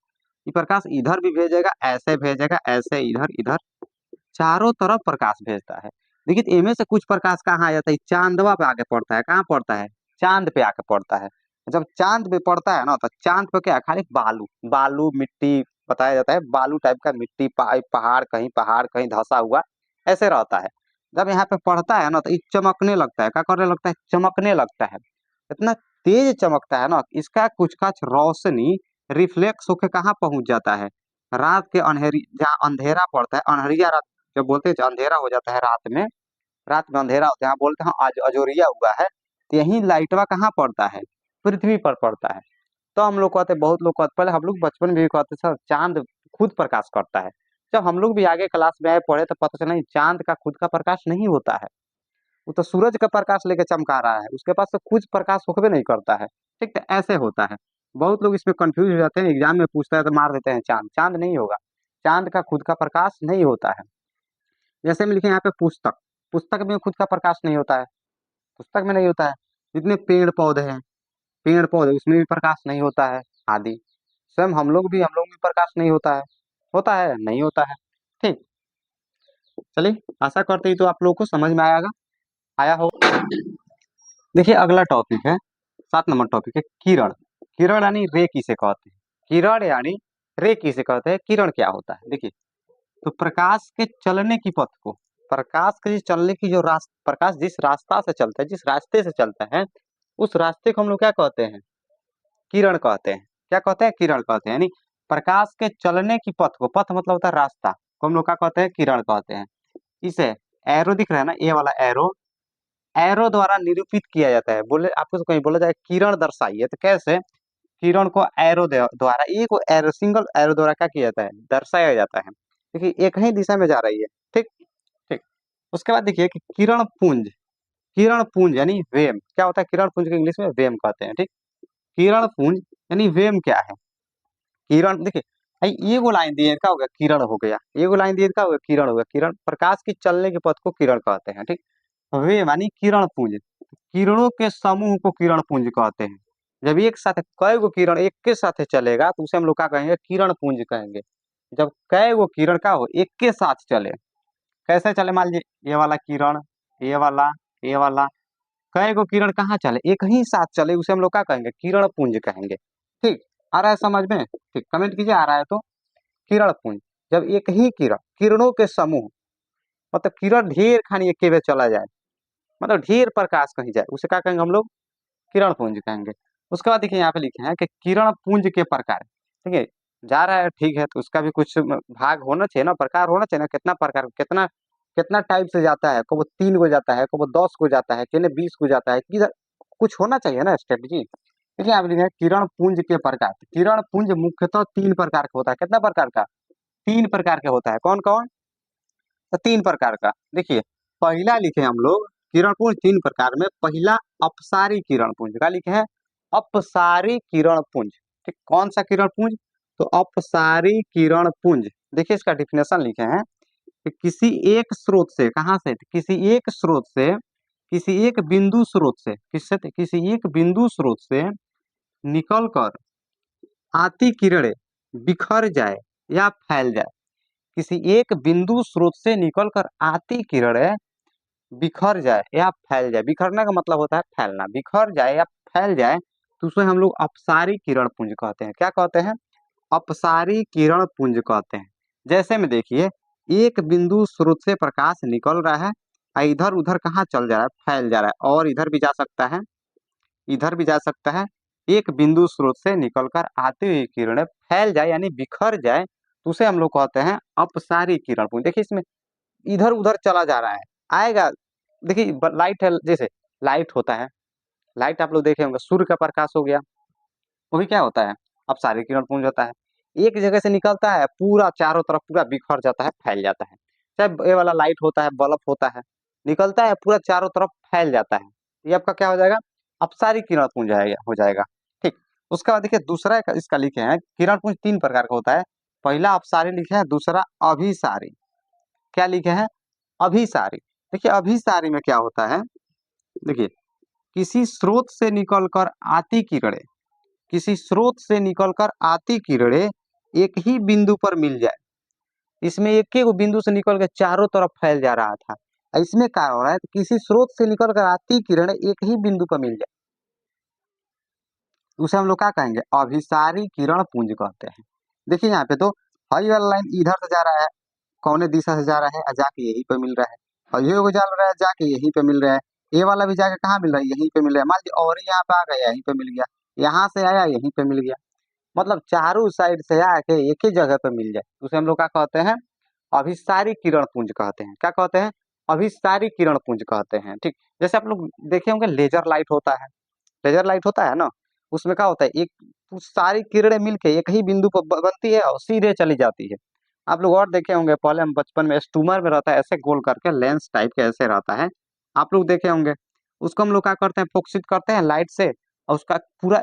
ये प्रकाश इधर भी भेजेगा, ऐसे भेजेगा, ऐसे इधर इधर, चारों तरफ प्रकाश भेजता है। देखिए तो इनमें से कुछ प्रकाश कहाँ आ जाता है, चांदवा पे आके पड़ता है, कहाँ पड़ता है, चांद पे आके पड़ता है। जब चांद पे पड़ता है ना तो चांद पे क्या, खाली बालू बालू मिट्टी बताया जाता है, बालू टाइप का मिट्टी, पहाड़ कहीं धंसा हुआ ऐसे रहता है। जब यहाँ पे पड़ता है ना तो ये चमकने लगता है, क्या करने लगता है, चमकने लगता है। इतना तेज चमकता है ना, इसका कुछ काच रोशनी रिफ्लेक्स होके कहाँ पहुंच जाता है, रात के अंधेरी, जहाँ अंधेरा पड़ता है, अनहरिया रात जब बोलते हैं, जो अंधेरा हो जाता है रात में अंधेरा होता है, यहाँ बोलते हैं आज अजोरिया हुआ है, तो यही लाइटवा कहाँ पड़ता है, पृथ्वी पर पड़ता है। तो हम लोग कहते, बहुत लोग कहते, पहले हम लोग बचपन में भी कहते सर चांद खुद प्रकाश करता है। जब हम लोग भी आगे क्लास में आए पढ़े तो पता चला नहीं, चांद का खुद का प्रकाश नहीं होता है, वो तो सूरज का प्रकाश लेके चमका रहा है, उसके पास तो कुछ प्रकाश होकबे नहीं करता है। ठीक है, ऐसे होता है। बहुत लोग इसमें कंफ्यूज हो जाते हैं, एग्जाम में पूछता है तो मार देते हैं चांद, चांद नहीं होगा, चांद का खुद का प्रकाश नहीं होता है। जैसे में लिखे यहाँ पे पुस्तक, पुस्तक में खुद का प्रकाश नहीं होता है, पुस्तक में नहीं होता है। जितने पेड़ पौधे हैं, पेड़ पौधे उसमें भी प्रकाश नहीं होता है आदि। स्वयं हम लोग भी प्रकाश नहीं होता है नहीं होता है। ठीक, चलिए आशा करते ही तो आप लोगों को समझ में आया हो। देखिए अगला टॉपिक है, 7 नंबर टॉपिक है किरण। किरण यानी रे किसे कहते हैं, किरण यानी रे किसे कहते हैं, किरण क्या होता है। देखिए तो प्रकाश के चलने की पथ को, प्रकाश के चलने की जो रास्ता, प्रकाश जिस रास्ता से चलता है, जिस रास्ते से चलता है, उस रास्ते को हम लोग क्या कहते हैं, किरण कहते हैं। क्या कहते हैं, किरण कहते हैं। यानी प्रकाश के चलने की पथ को, पथ मतलब होता है रास्ता, को हम लोग क्या कहते हैं, किरण कहते हैं। इसे एरो दिख रहा है ना, ये वाला एरो, एरो द्वारा निरूपित किया जाता है। बोले आपको तो कहीं बोला जाए किरण दर्शाइए, तो कैसे, किरण को एरो द्वारा, एक एरो, सिंगल एरो द्वारा क्या किया जाता है, दर्शाया जाता है। देखिए एक ही दिशा में जा रही है। ठीक, ठीक। उसके बाद देखिए कि किरण पुंज, किरण पुंज यानी वेम क्या होता है, किरण पुंज को इंग्लिश में वेम कहते हैं। ठीक, किरण पुंज यानी वेम क्या है, किरण देखिए, ये वो लाइन दिए क्या हो गया, किरण हो गया, ये वो लाइन दिए क्या हो गया, किरण हो गया। किरण प्रकाश की चलने के पथ को किरण कहते हैं। ठीक, वेम यानी किरण पुंज, किरणों के समूह को किरण पुंज कहते हैं। जब एक साथ कई गो किरण एक के साथ चलेगा तो उसे हम लोग क्या कहेंगे, किरण पुंज कहेंगे। जब कई गो किरण का हो एक के साथ चले, कैसे चले, मान लीजिए ये वाला किरण, ये वाला, ये वाला, कई गो किरण कहाँ चले, एक ही साथ चले, उसे हम लोग क्या कहेंगे, किरण पुंज कहेंगे। ठीक, आ रहा है समझ में, ठीक कमेंट कीजिए आ रहा है तो। किरण पुंज, जब एक ही किरण, किरणों के समूह, मतलब किरण ढेर खानी एक के चला जाए, मतलब ढेर प्रकाश कहीं जाए, उसे क्या कहेंगे हम लोग, किरण पुंज कहेंगे। उसके बाद देखिए यहाँ पे लिखे हैं कि किरण पुंज के प्रकार। ठीक है, जा रहा है ठीक है, तो उसका भी कुछ भाग होना चाहिए ना, प्रकार होना चाहिए ना, कितना प्रकार, कितना कितना टाइप से जाता है, को वो 3 को जाता है, को वो 10 को जाता है, किन्हें 20 को जाता है, किधर कुछ होना चाहिए ना स्ट्रेटजी। देखिए यहाँ पे लिखे हैं किरण पुंज के प्रकार। किरण पुंज मुख्यतः 3 प्रकार का होता है, कितना प्रकार का, 3 प्रकार का होता है। कौन कौन, तो 3 प्रकार का। देखिए पहला लिखे हम लोग किरण पुंज 3 प्रकार में, पहला अपसारी किरण पुंज, का लिखे हैं अपसारी किरण पुंज। ठीक, कौन सा किरण पुंज, तो अपसारी किरण पुंज। देखिए इसका डिफिनेशन लिखे हैं कि किसी एक स्रोत से, कहां से, किसी एक स्रोत से, किसी एक बिंदु स्रोत से, किससे, किसी एक बिंदु स्रोत से निकल कर आती किरणें बिखर जाए या फैल जाए। किसी एक बिंदु स्रोत से निकलकर आती किरणें बिखर जाए या फैल जाए, बिखरने का मतलब होता है फैलना, बिखर जाए या फैल जाए, तो उसे हम लोग अपसारी किरण पुंज कहते हैं। क्या कहते हैं, अपसारी किरण पुंज कहते हैं। जैसे में देखिए एक बिंदु स्रोत से प्रकाश निकल रहा है, इधर उधर कहाँ चल जा रहा है, फैल जा रहा है, और इधर भी जा सकता है, इधर भी जा सकता है। एक बिंदु स्रोत से निकलकर आती हुई किरणें फैल जाए यानी बिखर जाए, तो उसे हम लोग कहते हैं अपसारी किरण पुंज। देखिए इसमें इधर उधर चला जा रहा है, आएगा। देखिए लाइट है, जैसे लाइट होता है, लाइट आप लोग देखे होंगे, सूर्य का प्रकाश हो गया, वो भी क्या होता है, अपसारी किरण पुंज होता है। एक जगह से निकलता है, पूरा चारों तरफ पूरा बिखर जाता है, फैल जाता है। चाहे ये वाला लाइट होता है, बल्ब होता है, निकलता है पूरा चारों तरफ फैल जाता है, ये आपका क्या हो जाएगा, अपसारी किरण पुंज हो जाएगा। ठीक, उसके बाद देखिए दूसरा इसका लिखे हैं, किरण पुंज तीन प्रकार का होता है। पहला अपसारी लिखे हैं, दूसरा अभिसारी। क्या लिखे हैं, अभिसारी। देखिए अभिसारी में क्या होता है, देखिए किसी स्रोत से निकलकर आती किरणें, किसी स्रोत से निकलकर आती किरणें एक ही बिंदु पर मिल जाए। इसमें एक एक बिंदु से निकल के चारों तरफ फैल जा रहा था, इसमें क्या हो रहा है, किसी स्रोत से निकल कर आती किरणें एक ही बिंदु पर मिल जाए, उसे हम लोग क्या कहेंगे, अभिसारी किरण पुंज कहते हैं। देखिए यहाँ पे तो हई वाला लाइन इधर से जा रहा है, कौने दिशा से जा रहा है, जाके यहीं पे मिल रहा है। और ये को चल रहा है, जाके यहीं पे मिल रहा है। ये वाला भी जाके कहाँ मिल रहा है, यहीं पे मिल रहा है। मान लीजिए और यहाँ पे आ गया, यहीं पे मिल गया, यहाँ से आया यहीं पे मिल गया, मतलब चारों साइड से आके एक ही जगह पे मिल जाए, उसे हम लोग क्या कहते हैं, अभिसारी किरण पुंज कहते हैं। क्या कहते हैं, अभिसारी किरण पुंज कहते हैं। ठीक, जैसे आप लोग देखे होंगे लेजर लाइट होता है, लेजर लाइट होता है ना, उसमें क्या होता है, एक सारी किरणें मिलके एक ही बिंदु पर बनती है और सीधे चली जाती है। आप लोग और देखे होंगे, पहले हम बचपन में स्टूमर में रहता है, ऐसे गोल करके लेंस टाइप के ऐसे रहता है, आप लोग देखे होंगे। उसको हम लोग क्या करते हैं, फोकसित करते हैं लाइट से, और उसका पूरा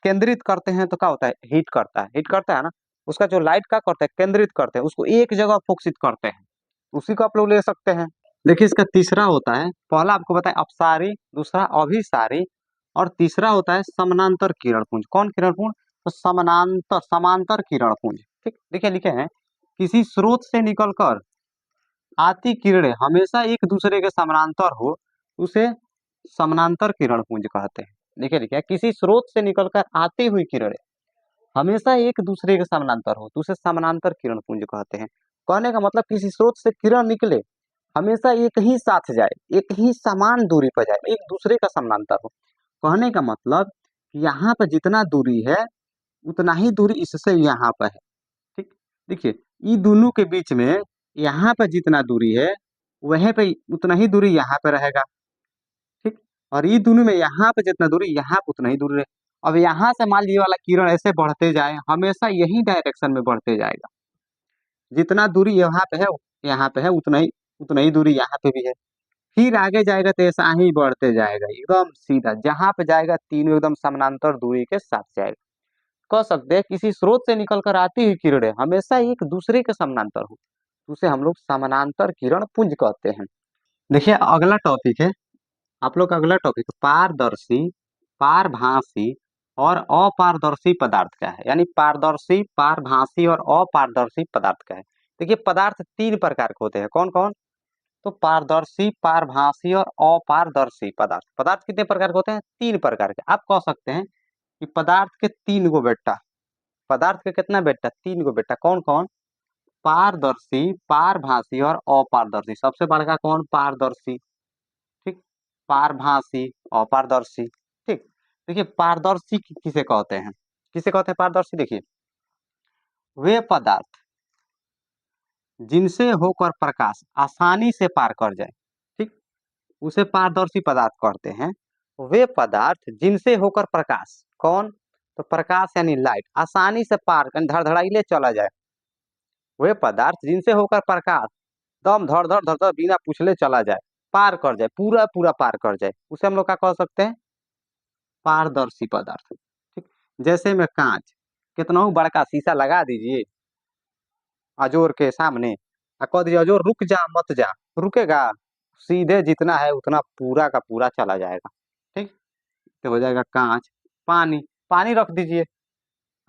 केंद्रित करते हैं, तो क्या होता है, हीट करता है, हीट करता है ना, उसका जो लाइट क्या करते हैं, केंद्रित करते हैं, उसको एक जगह फोकसित करते हैं, उसी को आप लोग ले सकते हैं। देखिए इसका तीसरा होता है, पहला आपको बताया अपसारी, दूसरा अभिसारी, और तीसरा होता है समानांतर किरण पुंज। कौन किरण पुंज, तो समानांतर, समांतर किरण पुंज। ठीक, देखिए लिखे हैं, किसी स्रोत से निकलकर आती किरणें हमेशा एक दूसरे के समानांतर हो, उसे समानांतर किरण पुंज कहते हैं। देखिए लिखे हैं, किसी स्रोत से निकलकर आती हुई किरणें हमेशा एक दूसरे के समानांतर हो, तो उसे समानांतर किरण पुंज कहते हैं। कहने का मतलब किसी स्रोत से किरण निकले, हमेशा एक ही साथ जाए, एक ही समान दूरी पर जाए, एक दूसरे का समानांतर हो। कहने का मतलब यहाँ पर जितना दूरी है, उतना ही दूरी इससे यहाँ पर है। ठीक, देखिए ये दोनों के बीच में यहाँ पर जितना दूरी है, वहीं पे उतना ही दूरी यहाँ पे रहेगा। ठीक, और ये दोनों में यहाँ पे जितना दूरी, यहाँ पे उतना ही दूरी है। अब यहाँ से मान लीजिए वाला किरण ऐसे बढ़ते जाए, हमेशा यही डायरेक्शन में बढ़ते जाएगा, जितना दूरी यहाँ पे है, यहाँ पे है, उतना ही दूरी यहाँ पे भी है। फिर आगे जाएगा तो ऐसा ही बढ़ते जाएगा, एकदम सीधा, जहां पे जाएगा तीनों एकदम समानांतर दूरी के साथ जाएगा। कह सकते हैं किसी स्रोत से निकलकर आती हुई किरणें हमेशा एक दूसरे के समानांतर हो, उसे हम लोग समानांतर किरण पुंज कहते हैं। देखिए अगला टॉपिक है, आप लोग का अगला टॉपिक पारदर्शी, पारभासी और अपारदर्शी पदार्थ का है। यानी पारदर्शी, पारभासी और अपारदर्शी पदार्थ का है। देखिए पदार्थ तीन प्रकार के होते हैं, कौन कौन, तो पारदर्शी, पारभासी और अपारदर्शी पदार्थ। पदार्थ कितने प्रकार के होते हैं, तीन प्रकार के। आप कह सकते हैं कि पदार्थ के तीन गो बेटा, पदार्थ के कितना बेटा, तीन गो बेटा। कौन कौन, पारदर्शी, पारभासी और अपारदर्शी। सबसे बड़का कौन, पारदर्शी। ठीक, पारभासी, अपारदर्शी। ठीक, देखिए पारदर्शी किसे कहते हैं, किसे कहते हैं पारदर्शी, देखिए वे पदार्थ जिनसे होकर प्रकाश आसानी से पार कर जाए, ठीक, उसे पारदर्शी पदार्थ कहते हैं। वे पदार्थ जिनसे होकर प्रकाश, कौन, तो प्रकाश यानी लाइट, आसानी से पार धड़धड़ाइले चला जाए, वे पदार्थ जिनसे होकर प्रकाश दम धड़ धड़ धड़ धड़ बिना पूछले चला जाए, पार कर जाए, पूरा पूरा पार कर जाए, उसे हम लोग क्या कह सकते हैं, पारदर्शी पदार्थ। ठीक, जैसे में कांच, कितना बड़का शीशा लगा दीजिए अजोर के सामने, कह दीजिए अजोर रुक जा मत जा, रुकेगा, सीधे जितना है उतना पूरा का पूरा चला जाएगा। ठीक, तो हो जाएगा कांच। पानी, पानी रख दीजिए,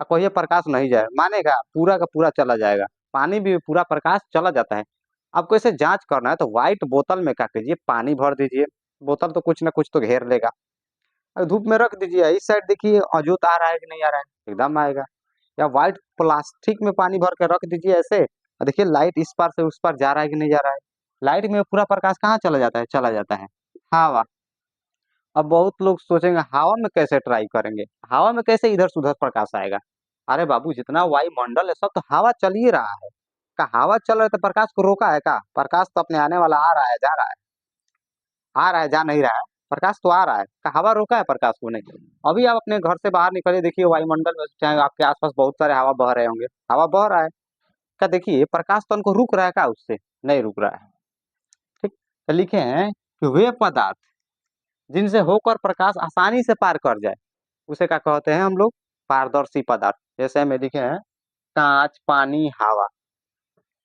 कहिए प्रकाश नहीं जाए, मानेगा, पूरा का पूरा चला जाएगा, पानी भी पूरा प्रकाश चला जाता है। आपको इसे जांच करना है तो व्हाइट बोतल में क्या कीजिए, पानी भर दीजिए, बोतल तो कुछ ना कुछ तो घेर लेगा, और धूप में रख दीजिए, इस साइड देखिए अजोत आ रहा है कि नहीं आ रहा है, एकदम आएगा। या व्हाइट प्लास्टिक में पानी भर के रख दीजिए ऐसे, और देखिए लाइट इस पार से उस पार जा रहा है कि नहीं जा रहा है। लाइट में पूरा प्रकाश कहाँ चला जाता है, चला जाता है हवा। अब बहुत लोग सोचेंगे हवा में कैसे ट्राई करेंगे, हवा में कैसे इधर से उधर प्रकाश आएगा। अरे बाबू जितना वायुमंडल है सब तो हवा चल ही रहा है, का हवा चल रहा है तो प्रकाश को रोका है का, प्रकाश तो अपने आने वाला, आ रहा है जा रहा है, आ रहा है जा नहीं रहा है। प्रकाश तो आ रहा है, क्या हवा रोका है प्रकाश को? नहीं। अभी आप अपने घर से बाहर निकलिए, देखिए वायुमंडल में चाहे आपके आसपास बहुत सारे हवा बह रहे होंगे, हवा बह रहा है, क्या देखिए प्रकाश तो उनको रुक रहा है क्या उससे? नहीं रुक रहा है। ठीक, तो लिखे हैं कि वे पदार्थ जिनसे होकर प्रकाश आसानी से पार कर जाए, उसे क्या कहते हैं हम लोग? पारदर्शी पदार्थ। जैसे हमें लिखे हैं कांच, पानी, हवा।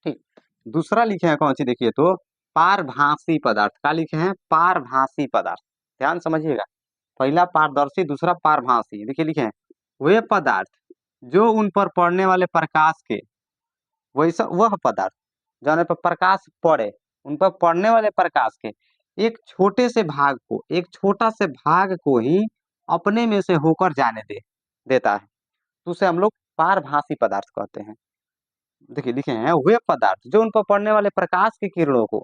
ठीक, दूसरा लिखे हैं कौन सी? देखिए तो पारभासी पदार्थ। क्या लिखे हैं? पारभासी पदार्थ। ध्यान समझिएगा, पहला पारदर्शी, दूसरा पारभासी। देखिए लिखे हैं वे पदार्थ जो उन पर पड़ने वाले प्रकाश के, वैसा वह पदार्थ जौन पर प्रकाश पड़े, उन पर पड़ने वाले प्रकाश के एक छोटे से भाग को, एक छोटा से भाग को ही अपने में से होकर जाने देता है, तो उसे हम लोग पारभासी पदार्थ कहते हैं। देखिए लिखे हैं वे पदार्थ जो उन पर पड़ने वाले प्रकाश की किरणों को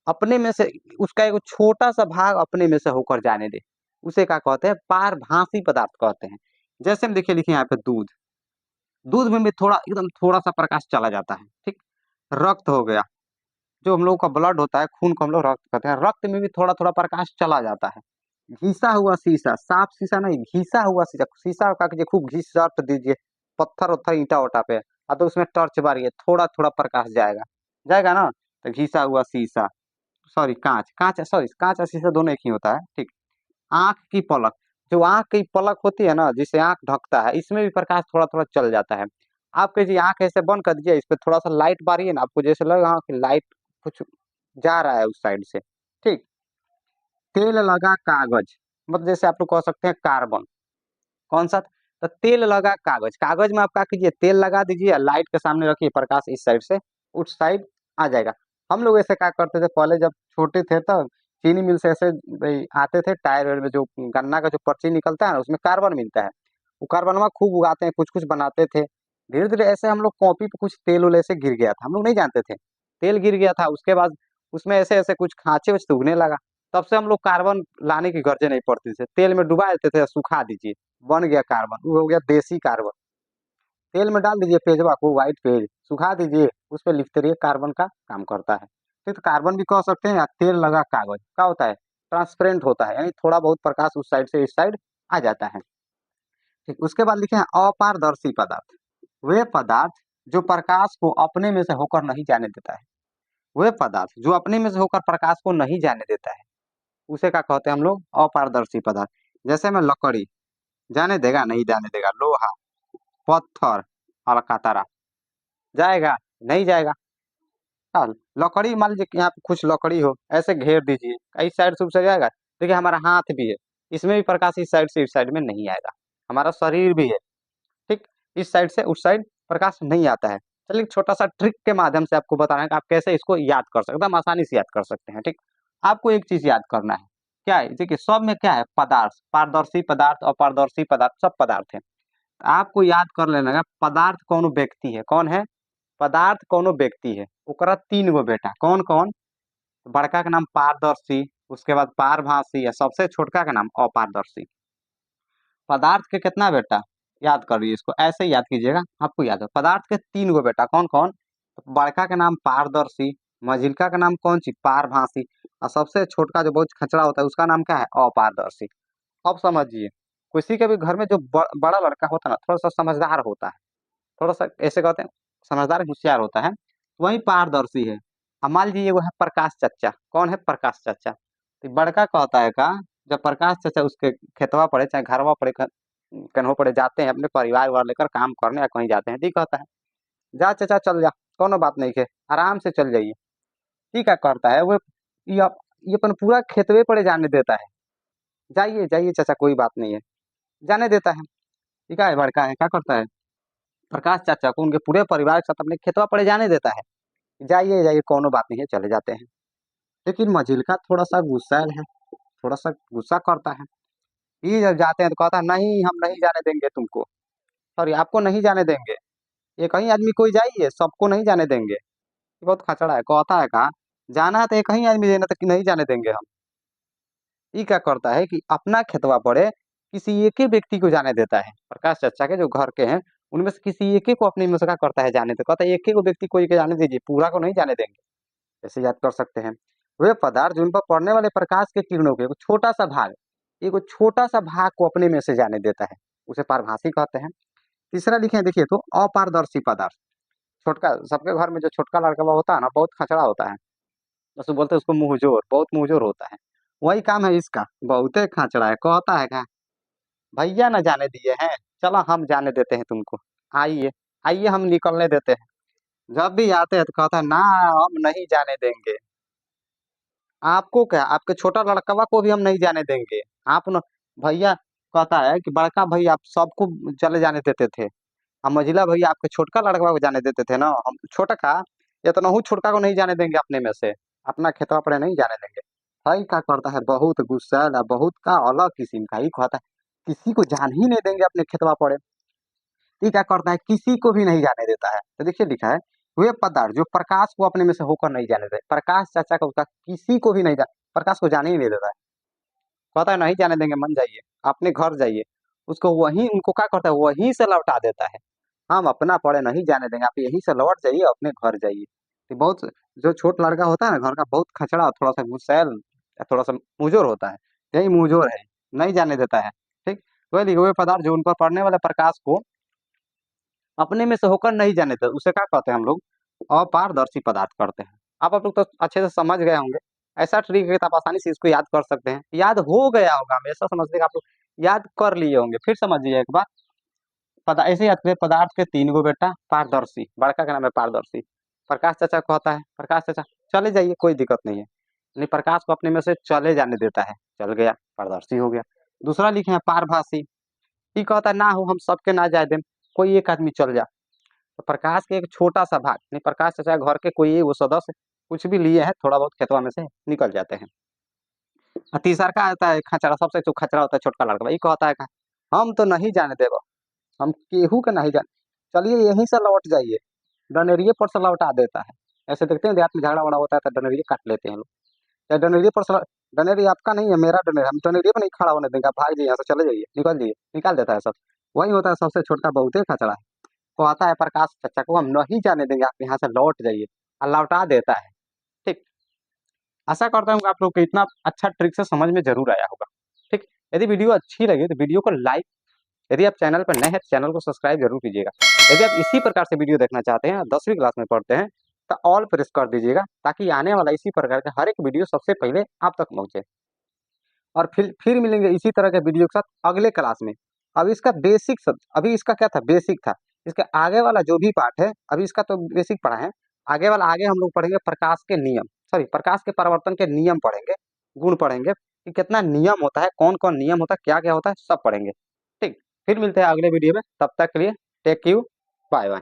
अपने में से, उसका एक छोटा सा भाग अपने में से होकर जाने दे, उसे क्या कहते हैं? पारभासी पदार्थ कहते हैं। जैसे हम देखिए लिखे यहाँ पे दूध, दूध में भी थोड़ा, एकदम थोड़ा सा प्रकाश चला जाता है। ठीक, रक्त हो गया, जो हम लोगों का ब्लड होता है, खून को हम लोग रक्त कहते हैं, रक्त में भी थोड़ा थोड़ा प्रकाश चला जाता है। घिसा हुआ शीशा, साफ शीशा नहीं, घिसा हुआ शीशा, शीशा का कीजिए खूब घिस सर्प दीजिए पत्थर उत्थर ईंटा उटा पे, तो उसमें टॉर्च मारिए, थोड़ा थोड़ा प्रकाश जाएगा, जाएगा ना? तो घिसा हुआ शीशा, सॉरी कांच, कांच सॉरी कांच और शीशा दोनों एक ही होता है। ठीक, आंख की पलक, जो आंख की पलक होती है ना, जिसे आंख ढकता है, इसमें भी प्रकाश थोड़ा थोड़ा चल जाता है। आप कहिए आंख ऐसे बंद कर दीजिए, इस पे थोड़ा सा लाइट मारिए ना, आपको जैसे लगा हाँ कि लाइट कुछ जा रहा है उस साइड से। ठीक, तेल लगा कागज, मतलब जैसे आप लोग कह सकते हैं कार्बन, कौन सा? तो तेल लगा कागज, कागज में आप क्या कीजिए? तेल लगा दीजिए, लाइट के सामने रखिए, प्रकाश इस साइड से उस साइड आ जाएगा। हम लोग ऐसे क्या करते थे पहले जब छोटे थे, तब चीनी मिल से ऐसे भाई आते थे, टायर वायर में जो गन्ना का जो पर्ची निकलता है ना, उसमें कार्बन मिलता है, वो कार्बन खूब उगाते हैं, कुछ कुछ बनाते थे। धीरे धीरे ऐसे हम लोग कॉपी पे कुछ तेल उल ऐसे गिर गया था, हम लोग नहीं जानते थे, तेल गिर गया था, उसके बाद उसमें ऐसे ऐसे कुछ खांचे उच उगने लगा। तब से हम लोग कार्बन लाने की गरजे नहीं पड़ती थी, तेल में डुबा देते थे, सुखा दीजिए, बन गया कार्बन, वो हो गया देसी कार्बन। तेल में डाल दीजिए पेजवा को, व्हाइट पेज, सुखा दीजिए, उस पर लिखते रहिए, कार्बन का काम करता है। ठीक, तो कार्बन भी कह सकते हैं, या तेल लगा कागज क्या होता है? ट्रांसपेरेंट होता है, यानी थोड़ा बहुत प्रकाश उस साइड से इस साइड आ जाता है। ठीक, उसके बाद लिखे हैं अपारदर्शी पदार्थ, वे पदार्थ जो प्रकाश को अपने में से होकर नहीं जाने देता है, वे पदार्थ जो अपने में से होकर प्रकाश को नहीं जाने देता है, उसे क्या कहते हैं हम लोग? अपारदर्शी पदार्थ। जैसे में लकड़ी, जाने देगा नहीं जाने देगा, लोहा, पत्थर, अलकतरा, जाएगा नहीं जाएगा? हाँ, लकड़ी मान लीजिए कि यहाँ पे कुछ लकड़ी हो, ऐसे घेर दीजिए, इस साइड से उस साइड जाएगा। देखिए हमारा हाथ भी है, इसमें भी प्रकाश इस साइड से इस साइड में नहीं आएगा। हमारा शरीर भी है, ठीक, इस साइड से उस साइड प्रकाश नहीं आता है। चलिए छोटा सा ट्रिक के माध्यम से आपको बता रहे हैं कि आप कैसे इसको याद कर सकते हैं, एकदम आसानी से याद कर सकते हैं। ठीक, आपको एक चीज याद करना है, क्या है? देखिए सब में क्या है? पदार्थ, पारदर्शी पदार्थ, अपारदर्शी पदार्थ, सब पदार्थ है। आपको याद कर लेना है पदार्थ कौनो व्यक्ति है, कौन है? पदार्थ कौनो व्यक्ति है, ओकरा तीन गो बेटा, कौन कौन? बड़का का नाम पारदर्शी, उसके बाद पारभासी, या सबसे छोटका का नाम अपारदर्शी। पदार्थ के कितना बेटा? याद करिए इसको, ऐसे ही याद कीजिएगा, आपको याद है पदार्थ के तीन गो बेटा, कौन कौन? तो बड़का का नाम पारदर्शी, मझिलका का नाम कौन सी? पारभासी, और सबसे छोटका जो बहुत खचड़ा होता है उसका नाम क्या है? अपारदर्शी। अब समझिए, किसी के भी घर में जो बड़ा लड़का होता है ना, थोड़ा सा समझदार होता है, थोड़ा सा ऐसे कहते हैं समझदार होशियार होता है, वही पारदर्शी है। अब मान लीजिए वो है प्रकाश चचा, कौन है? प्रकाश चचा। तो बड़का कहता है का, जब प्रकाश चचा उसके खेतवा पड़े चाहे घरवा पड़े, कन्हो पड़े, जाते हैं अपने परिवार वार लेकर काम करने या कहीं जाते हैं, ठीक कहता है जा चचा चल जा, कोनो बात नहीं है, आराम से चल जाइए। ठीक है करता है वो, ये ये अपन पूरा खेतवे पड़े जाने देता है, जाइए जाइए चाचा कोई बात नहीं है, जाने देता है। ठीक है, बड़का है क्या करता है? प्रकाश चाचा को उनके पूरे परिवार के साथ अपने खेतवा पड़े जाने देता है, जाइए जाइए कोनो बात नहीं है, चले जाते हैं। लेकिन मझिलका थोड़ा सा गुस्सैल है, थोड़ा सा गुस्सा करता है, ये जब जाते हैं तो कहता है नहीं हम नहीं जाने देंगे तुमको, सॉरी आपको नहीं जाने देंगे, ये कहीं आदमी कोई जाइए, सबको नहीं जाने देंगे। ये बहुत खचड़ा है, कहता है कहा जाना है तो एक ही आदमी देना, तो नहीं जाने देंगे हम। ये क्या करता है कि अपना खेतवा पड़े किसी एक ही व्यक्ति को जाने देता है, प्रकाश चाचा के जो घर के हैं उनमें से किसी एक ही को अपने में से क्या करता है जाने, तो कहता है एक ही को व्यक्ति कोई के जाने दीजिए, पूरा को नहीं जाने देंगे। ऐसे याद कर सकते हैं। वे पदार्थ जो उन पर पड़ने वाले प्रकाश के किरणों के एक छोटा सा भाग को अपने में से जाने देता है, उसे पारभासी कहते हैं। तीसरा लिखे देखिए तो अपारदर्शी पदार्थ। छोटका सबके घर में जो छोटका लड़का होता है ना, बहुत खचड़ा होता है, उसको बोलते हैं उसको मुंहजोर, बहुत मुंहजोर होता है। वही काम है इसका, बहुते खचड़ा है, कहता है क्या भैया न जाने दिए हैं, चलो हम जाने देते हैं तुमको, आइए आइए हम निकलने देते हैं। जब भी आते हैं तो कहता है ना, हम नहीं जाने देंगे। आपको क्या, आपके छोटा लड़कवा को भी हम नहीं जाने देंगे। आप न भैया, कहता है कि बड़का भैया आप सबको चले जाने देते थे, हम मझिला भैया आपके छोटका लड़कवा को जाने देते थे ना, हम छोटका इतना हूँ छोटका को नहीं जाने देंगे अपने में से, अपना खेतवा पड़े नहीं जाने देंगे। भाई क्या करता है, बहुत गुस्सैल है, बहुत का अलग किस्म का ही कहता है, किसी को जान ही नहीं देंगे अपने खेतवा पड़े। ये क्या करता है, किसी को भी नहीं जाने देता है। तो देखिए लिखा है, वे पदार्थ जो प्रकाश को अपने में से होकर नहीं जाने देते, प्रकाश चाचा का उसका किसी को भी नहीं जाने, प्रकाश को जाने ही नहीं देता है। कहता है नहीं जाने देंगे, मन जाइए अपने घर जाइए, उसको वहीं उनको क्या करता है, वहीं से लौटा देता है। हम अपना पड़े नहीं जाने देंगे, आप यहीं से लौट जाइए, अपने घर जाइए। तो बहुत जो छोट लड़का होता है ना घर का, बहुत खचड़ा, थोड़ा सा गुस्सैल या थोड़ा सा मुंहजोर होता है, यही मुंहजोर है, नहीं जाने देता है। ठीक, वही लिखे हुए पदार्थ जो उन पर पड़ने वाले प्रकाश को अपने में से होकर नहीं जाने देते, उसे क्या कहते हैं हम लोग, अपारदर्शी पदार्थ करते हैं। आप लोग तो अच्छे से समझ गए होंगे, ऐसा ट्रिक है कि आप आसानी से इसको याद कर सकते हैं, याद हो गया होगा, हमेशा समझते हैं, आप लोग याद कर लिए होंगे। फिर समझिए एक बार, पता ऐसे याद करिए, पदार्थ के तीन गो बेटा, पारदर्शी, बड़का का नाम है पारदर्शी। प्रकाश चाचा कहता है, प्रकाश चाचा चले जाइए, कोई दिक्कत नहीं है, नहीं प्रकाश को अपने में से चले जाने देता है, चल गया, पारदर्शी हो गया। दूसरा लिखे हैं पारभासी, ये कहता है ना हो हम सबके ना जाए दें, कोई एक आदमी चल जा। तो प्रकाश के एक छोटा सा भाग, नहीं प्रकाश चाचा घर के कोई एक वो सदस्य कुछ भी लिए हैं, थोड़ा बहुत खेतवा में से निकल जाते हैं। और तीसरा का आता है खचरा, सबसे जो खचरा होता है छोटका लड़का, ये कहता है हम तो नहीं जाने देगा, हम केहू के नहीं जाने, चलिए यहीं से लौट जाइए, डनेरिए पर से लौटा देता है। ऐसे देखते हैं देहात में झगड़ा वगड़ा होता है तो डनेरिए काट लेते हैं लोग, या डनेरिए पर से डनेरिए आपका नहीं है, मेरा डनेर, हम डनेरिए पर नहीं खड़ा होने देंगे, आप भाग जाइए यहाँ से, चले जाइए, निकल जाइए, निकाल देता है सब। वही होता है सबसे छोटका, बहुते खचड़ा है, तो आता है प्रकाश चचा को हम नहीं जाने देंगे, आप यहाँ से लौट जाइए, और लौटा देता है। ठीक, आशा करता हूँ कि आप लोग को इतना अच्छा ट्रिक से समझ में जरूर आया होगा। ठीक, यदि वीडियो अच्छी लगे तो वीडियो को लाइक, यदि आप चैनल पर नए हैं तो चैनल को सब्सक्राइब जरूर कीजिएगा। यदि आप इसी प्रकार से वीडियो देखना चाहते हैं, 10वीं क्लास में पढ़ते हैं, तो ऑल प्रेस कर दीजिएगा, ताकि आने वाला इसी प्रकार का हर एक वीडियो सबसे पहले आप तक पहुंचे। और फिर मिलेंगे इसी तरह के वीडियो के साथ अगले क्लास में। अब इसका बेसिक सब, अभी इसका क्या था, बेसिक था, इसके आगे वाला जो भी पार्ट है, अभी इसका तो बेसिक पढ़ा है, आगे वाला आगे हम लोग पढ़ेंगे प्रकाश के नियम, सॉरी प्रकाश के परिवर्तन के नियम पढ़ेंगे, गुण पढ़ेंगे कि कितना नियम होता है, कौन कौन नियम होता है, क्या क्या होता है, सब पढ़ेंगे। ठीक, फिर मिलते हैं अगले वीडियो में, तब तक के लिए टेक यू, बाय बाय।